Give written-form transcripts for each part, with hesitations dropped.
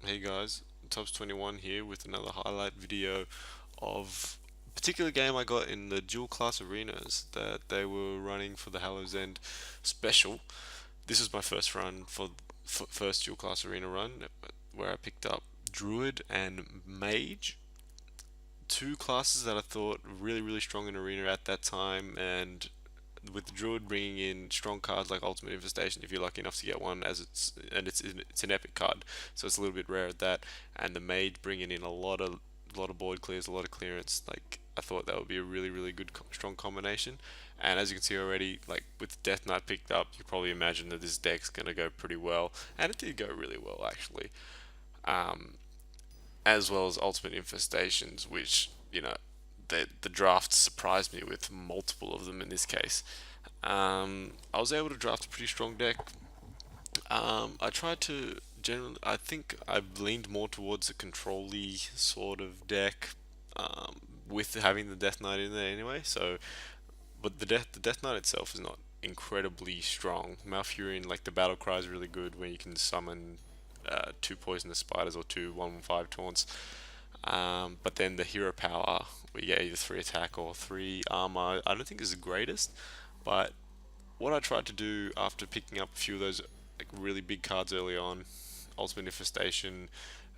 Hey guys, Tubbs21 here with another highlight video of a particular game I got in the dual class arenas that they were running for the Hallow's End special. This was my first run for first dual class arena run where I picked up Druid and Mage, two classes that I thought really strong in arena at that time, and with the Druid bringing in strong cards like Ultimate Infestation, if you're lucky enough to get one, as it's an epic card, so it's a little bit rare at that. And the Mage bringing in a lot of board clears, a lot of clearance. Like I thought that would be a really good strong combination. And as you can see already, like with Death Knight picked up, you probably imagine that this deck's gonna go pretty well, and it did go really well actually. Um, as well as Ultimate Infestations, which the draft surprised me with multiple of them in this case. I was able to draft a pretty strong deck. I tried to generally, I think I've leaned more towards a control-y sort of deck, with having the Death Knight in there anyway. So, but the Death Knight itself is not incredibly strong. Malfurion, like the battle cry is really good when you can summon two poisonous spiders or two 1/5 taunts. But then the hero power, where you get either 3 attack or 3 armor, I don't think is the greatest. But what I tried to do after picking up a few of those like really big cards early on, Ultimate Infestation,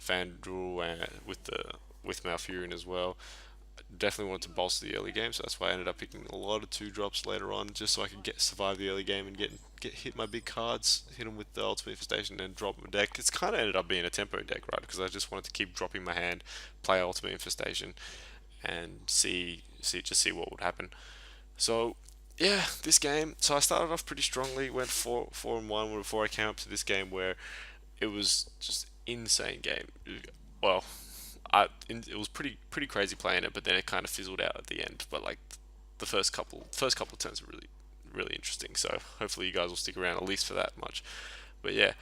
Fandral, with Malfurion as well, definitely wanted to bolster the early game, so that's why I ended up picking a lot of 2 drops later on, just so I could get survive the early game and get hit my big cards, hit them with the Ultimate Infestation, and drop my deck. It's kind of ended up being a tempo deck, right? Because I just wanted to keep dropping my hand, play Ultimate Infestation, and see what would happen. So yeah, this game. So I started off pretty strongly, went 4-1 before I came up to this game where it was just insane game. Well, it was pretty crazy playing it, but then it kind of fizzled out at the end. But like the first couple of turns were really interesting. So hopefully you guys will stick around at least for that much. But yeah,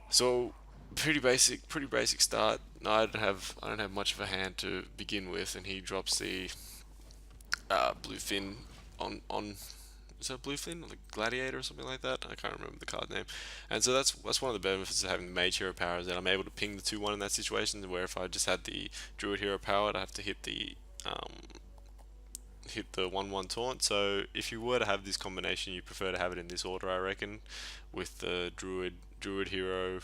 so pretty basic start. No, I don't have much of a hand to begin with, and he drops the Bluefin on is that Bluefin or the Gladiator or something like that? I can't remember the card name. And so that's one of the benefits of having the Mage hero power, is that I'm able to ping the 2/1 in that situation. Where if I just had the Druid hero power, I'd have to hit the 1/1 taunt. So if you were to have this combination, you prefer to have it in this order, I reckon, with the Druid hero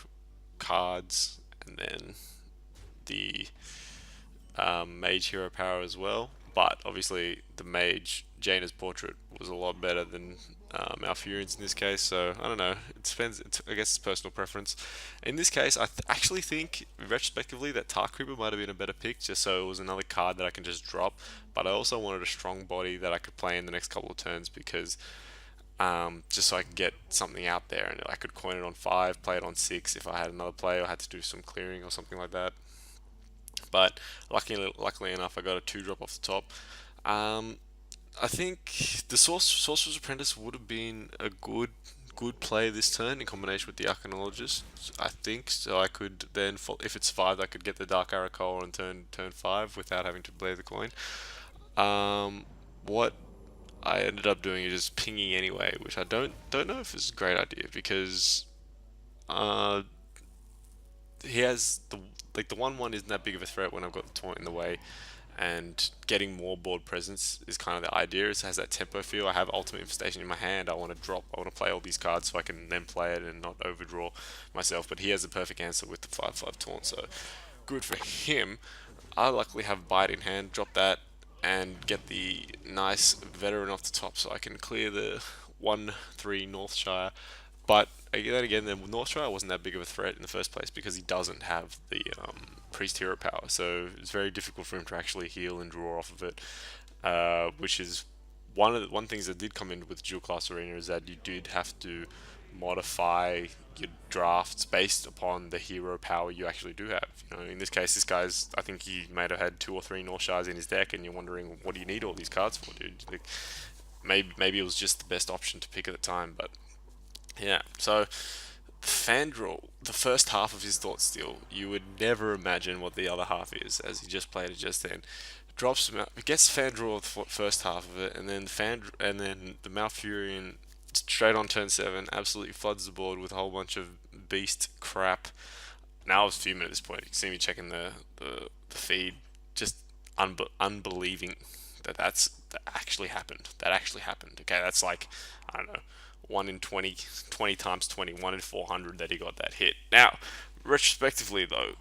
cards, and then the Mage hero power as well. But obviously, the Mage Jaina's portrait was a lot better than Malfurion's in this case. So I don't know. It depends. I guess it's personal preference. In this case, actually think retrospectively that Tar Creeper might have been a better pick, just so it was another card that I can just drop. But I also wanted a strong body that I could play in the next couple of turns, because just so I could get something out there, and I could coin it on 5, play it on 6 if I had another play or had to do some clearing or something like that. But luckily enough, I got a 2 drop off the top. Um, I think the Sorcerer's Apprentice would have been a good play this turn in combination with the Arcanologist. I think so. I could then, if it survived, I could get the Dark Aracol on turn 5 without having to play the coin. What I ended up doing is just pinging anyway, which I don't know if it's a great idea, because uh, he has the 1/1 isn't that big of a threat when I've got the taunt in the way, and getting more board presence is kind of the idea. It has that tempo feel. I have Ultimate Infestation in my hand. I want to drop. I want to play all these cards so I can then play it and not overdraw myself. But he has the perfect answer with the 5/5 taunt. So good for him. I luckily have Bite in hand. Drop that and get the nice veteran off the top, so I can clear the 1/3 Northshire. But then again, the Northshire wasn't that big of a threat in the first place, because he doesn't have the priest hero power, so it's very difficult for him to actually heal and draw off of it. Which is one things that did come in with dual class arena, is that you did have to modify your drafts based upon the hero power you actually do have. In this case, this guy's, I think he might have had 2 or 3 Northshires in his deck, and you're wondering, what do you need all these cards for, dude? Like, maybe it was just the best option to pick at the time, but yeah. So Fandral, the first half of his Thoughtsteal, you would never imagine what the other half is, as he just played it just then. Drops him out, gets Fandral the first half of it, and then the Malfurion straight on turn 7 absolutely floods the board with a whole bunch of beast crap. Now I was fuming at this point. You can see me checking the feed, just unbelieving that actually happened. That actually happened. Okay, that's like, I don't know, 1 in 20, 20 times 20, 1 in 400 that he got that hit. Now, retrospectively though,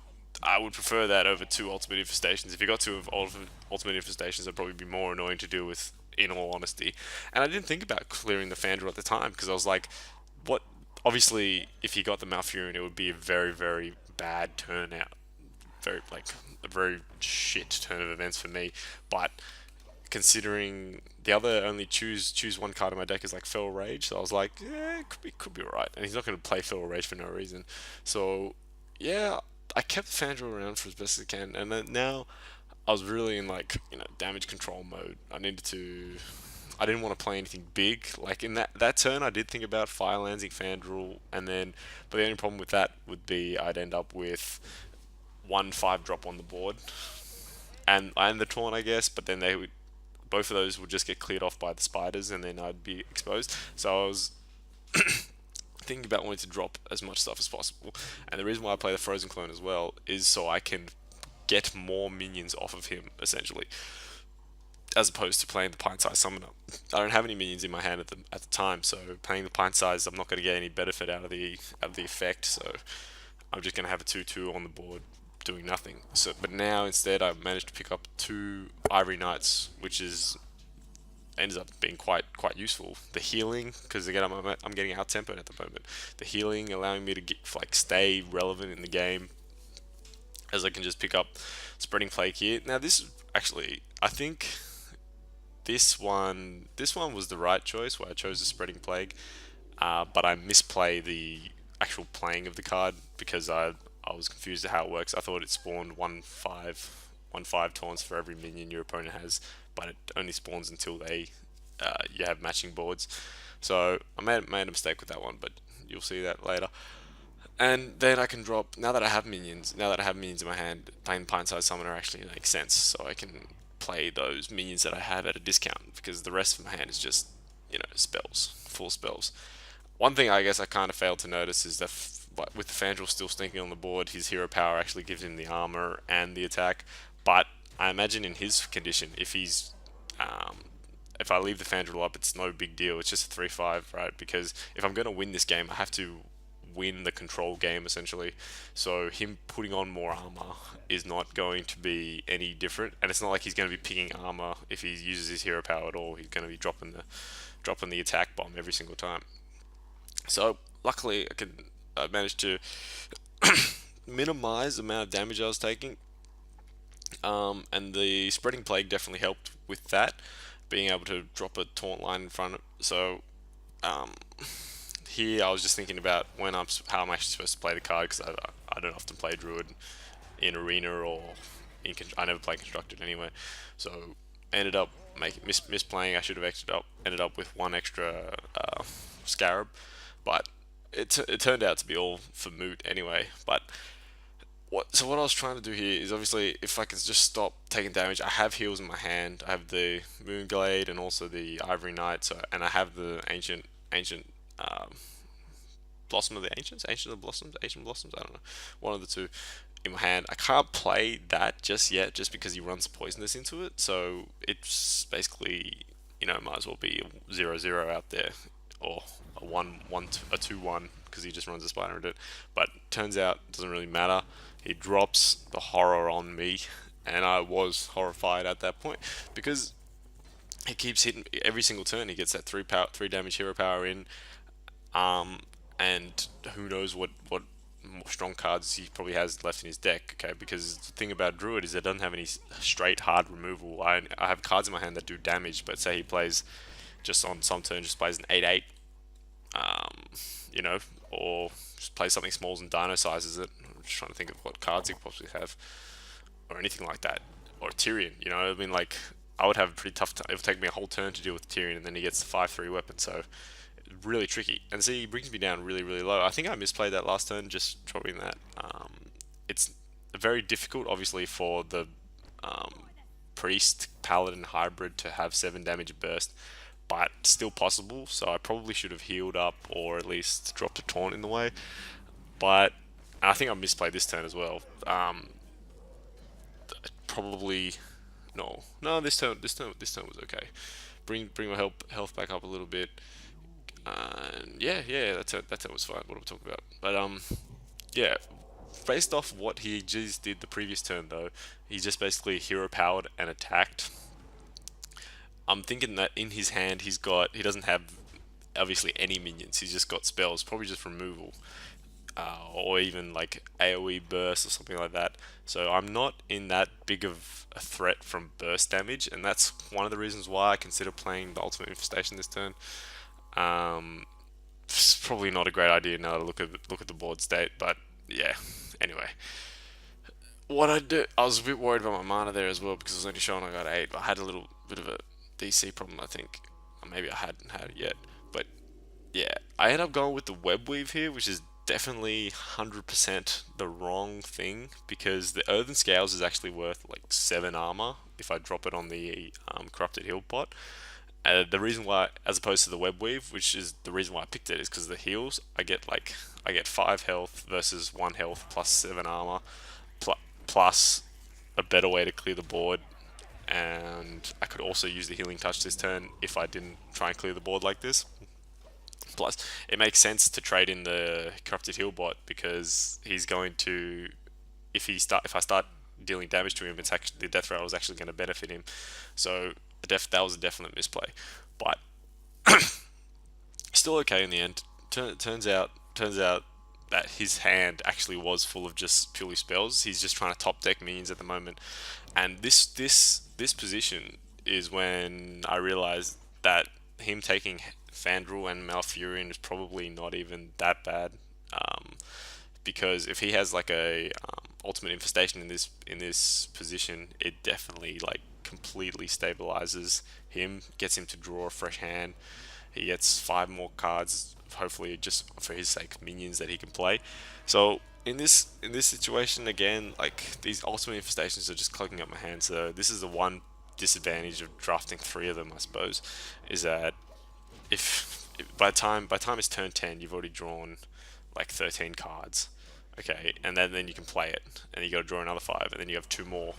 I would prefer that over two ultimate infestations. If you got two of ultimate infestations, that'd probably be more annoying to deal with, in all honesty. And I didn't think about clearing the Fandral at the time because I was like, what? Obviously, if he got the Malfurion, it would be a very, very bad turnout. Very, like, a very shit turn of events for me. But considering the other only choose one card in my deck is like Feral Rage, so I was like, yeah, it could be alright. And he's not going to play Feral Rage for no reason. So yeah, I kept Fandral around for as best as I can, and then now I was really in like damage control mode. I didn't want to play anything big. Like in that turn, I did think about Fire Lancing Fandral, but the only problem with that would be I'd end up with 1/5 drop on the board, and the taunt, I guess. But then both of those would just get cleared off by the spiders, and then I'd be exposed. So I was thinking about wanting to drop as much stuff as possible. And the reason why I play the Frozen Clone as well is so I can get more minions off of him, essentially, as opposed to playing the pint-sized summoner. I don't have any minions in my hand at the time, so playing the pint-size, I'm not going to get any benefit out of the effect. So I'm just going to have a 2/2 on the board doing nothing. So, but now instead, I've managed to pick up two Ivory Knights, which is ends up being quite useful. The healing, because again I'm getting out tempered at the moment. The healing allowing me to stay relevant in the game, as I can just pick up Spreading Plague here. Now this actually, I think this one was the right choice where I chose the Spreading Plague, but I misplay the actual playing of the card because I was confused at how it works. I thought it spawned 1/5 taunts for every minion your opponent has, but it only spawns until you have matching boards. So I made a mistake with that one, but you'll see that later. And then I can drop, now that I have minions in my hand, playing Pint-Sized Summoner actually makes sense. So I can play those minions that I have at a discount because the rest of my hand is just, spells, full spells. One thing I guess I kind of failed to notice is that with the Fandral still stinking on the board, his hero power actually gives him the armor and the attack. But I imagine in his condition, if I leave the Fandral up, it's no big deal. It's just a 3/5, right? Because if I'm going to win this game, I have to win the control game essentially. So him putting on more armor is not going to be any different, and it's not like he's going to be picking armor if he uses his hero power at all. He's going to be dropping the attack bomb every single time. So luckily, I managed to minimize the amount of damage I was taking, and the Spreading Plague definitely helped with that, being able to drop a taunt line in front. So um, here I was just thinking about how I'm actually supposed to play the card because I don't often play Druid in Arena or I never play Constructed anyway. So ended up misplaying. I should have ended up with one extra Scarab, but it turned out to be all for moot anyway. But what I was trying to do here is obviously if I can just stop taking damage. I have heals in my hand. I have the Moonglade and also the Ivory Knight. And I have the ancient um, Blossom of the Ancients, Ancient Blossoms. I don't know, one of the two in my hand. I can't play that just yet, just because he runs Poisonous into it. So it's basically might as well be a 0/0 out there, or a 2/1 because he just runs a spider into it. But turns out it doesn't really matter. He drops the horror on me, and I was horrified at that point because he keeps hitting every single turn. He gets that 3 damage hero power in, and who knows what strong cards he probably has left in his deck. Okay, because the thing about Druid is it doesn't have any straight hard removal. I have cards in my hand that do damage, but say he plays just on some turn just plays an 8/8, um, or just plays something smalls and dino sizes it. I'm just trying to think of what cards he could possibly have, or anything like that, or Tyrion. I mean, like I would have a pretty tough time. It would take me a whole turn to deal with Tyrion, and then he gets the 5/3 weapon, so it's really tricky. And see, he brings me down really, really low. I think I misplayed that last turn, just dropping that. It's very difficult, obviously, for the priest paladin hybrid to have 7 damage burst, but still possible. So I probably should have healed up or at least dropped a taunt in the way. But And I think I misplayed this turn as well. Probably no. This turn was okay. Bring my health back up a little bit. And yeah, that was fine. What I'm talking about. But yeah, based off what he just did the previous turn though, he just basically hero powered and attacked. I'm thinking that in his hand he doesn't have obviously any minions. He's just got spells, probably just removal, or even like AOE burst or something like that. So I'm not in that big of a threat from burst damage, and that's one of the reasons why I consider playing the Ultimate Infestation this turn. Um, it's probably not a great idea now to look at the board state, but yeah. Anyway, what I did, I was a bit worried about my mana there as well because it was only showing I got 8. I had a little bit of a DC problem, I think. Or maybe I hadn't had it yet, but yeah, I end up going with the web weave here, which is definitely 100% the wrong thing because the Earthen Scales is actually worth like 7 armor if I drop it on the Corrupted Heal pot. The reason why, as opposed to the web weave, which is the reason why I picked it, is because the heals. I get 5 health versus 1 health plus 7 armor, pl- plus a better way to clear the board. And I could also use the healing touch this turn if I didn't try and clear the board like this. Plus, it makes sense to trade in the corrupted heal bot because he's going to, if I start dealing damage to him, it's actually the death rattle is actually going to benefit him. So that was a definite misplay, but still okay in the end. Turns out that his hand actually was full of just purely spells. He's just trying to top deck minions at the moment, and this position is when I realized that him taking Fandral and Malfurion is probably not even that bad. Um, because if he has like a ultimate infestation in this position, it definitely like completely stabilizes him, gets him to draw a fresh hand. He gets 5 more cards, hopefully just for his sake, minions that he can play. So in this situation again, like these ultimate infestations are just clogging up my hand. So this is the one disadvantage of drafting 3 of them, I suppose, is that if by time it's turn 10, you've already drawn like 13 cards. Okay, and then you can play it, and you got to draw another 5, and then you have 2 more.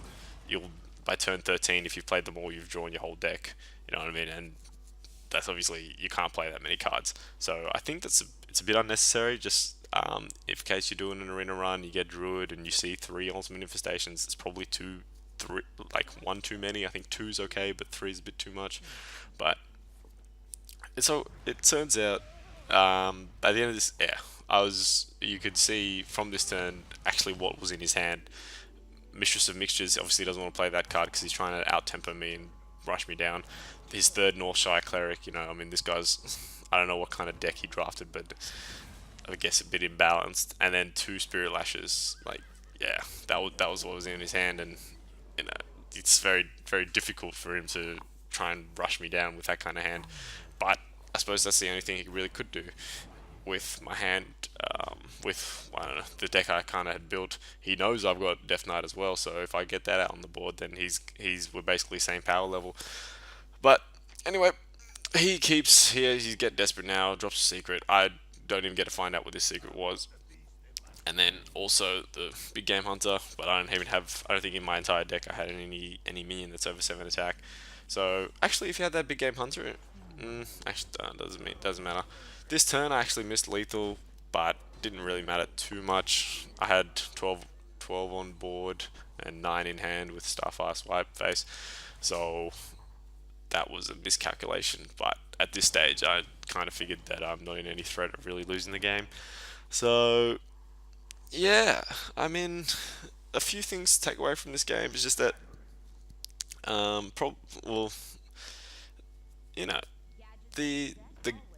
You'll By turn 13, if you've played them all, you've drawn your whole deck. You know what I mean? And that's obviously you can't play that many cards. So I think it's a bit unnecessary. Just if in case you're doing an arena run, you get Druid and you see 3 ultimate infestations, it's probably 3, like 1 too many. I think 2's okay, but 3's a bit too much. But so it turns out at the end of this, yeah, you could see from this turn actually what was in his hand. Mistress of Mixtures obviously doesn't want to play that card because he's trying to out tempo me and rush me down. His third Northshire Cleric, I mean, this guy's, I don't know what kind of deck he drafted, but I guess a bit imbalanced. And then 2 Spirit Lashes, like, yeah, that was what was in his hand, and you know, it's very very difficult for him to try and rush me down with that kind of hand. But I suppose that's the only thing he really could do with my hand, with I don't know, the deck I kind of had built. He knows I've got Death Knight as well, so if I get that out on the board, then we're basically same power level. But anyway, he's getting desperate now. Drops a secret. I don't even get to find out what this secret was. And then also the big game hunter, but I don't think in my entire deck I had any minion that's over 7 attack. So actually, if you had that big game hunter, actually doesn't matter. This turn I actually missed lethal, but didn't really matter too much. I had 12 on board and 9 in hand with Starfire Swipe face, so that was a miscalculation. But at this stage, I kind of figured that I'm not in any threat of really losing the game. So yeah, I mean, a few things to take away from this game is just that, well, you know, the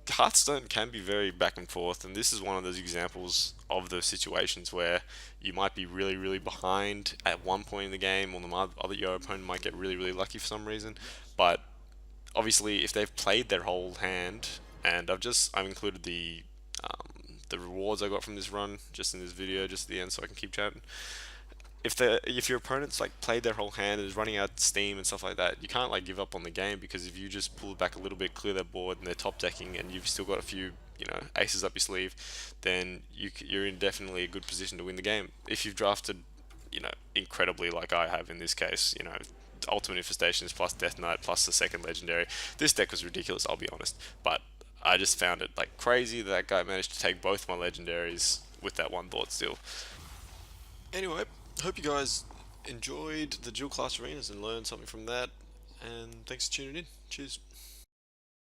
Hearthstone can be very back and forth, and this is one of those examples of those situations where you might be really really behind at one point in the game, or your opponent might get really really lucky for some reason. But obviously, if they've played their whole hand, and I've included the rewards I got from this run just in this video, just at the end, so I can keep chatting. if your opponent's like played their whole hand and is running out steam and stuff like that, you can't like give up on the game, because if you just pull it back a little bit, clear their board, and they're top decking, and you've still got a few aces up your sleeve, then you're in definitely a good position to win the game. If you've drafted incredibly, like I have in this case, Ultimate Infestations plus Death Knight plus the second legendary. This deck was ridiculous, I'll be honest, but I just found it like crazy that that guy managed to take both my legendaries with that one Thoughtsteal. Anyway, hope you guys enjoyed the dual class arenas and learned something from that. And thanks for tuning in. Cheers.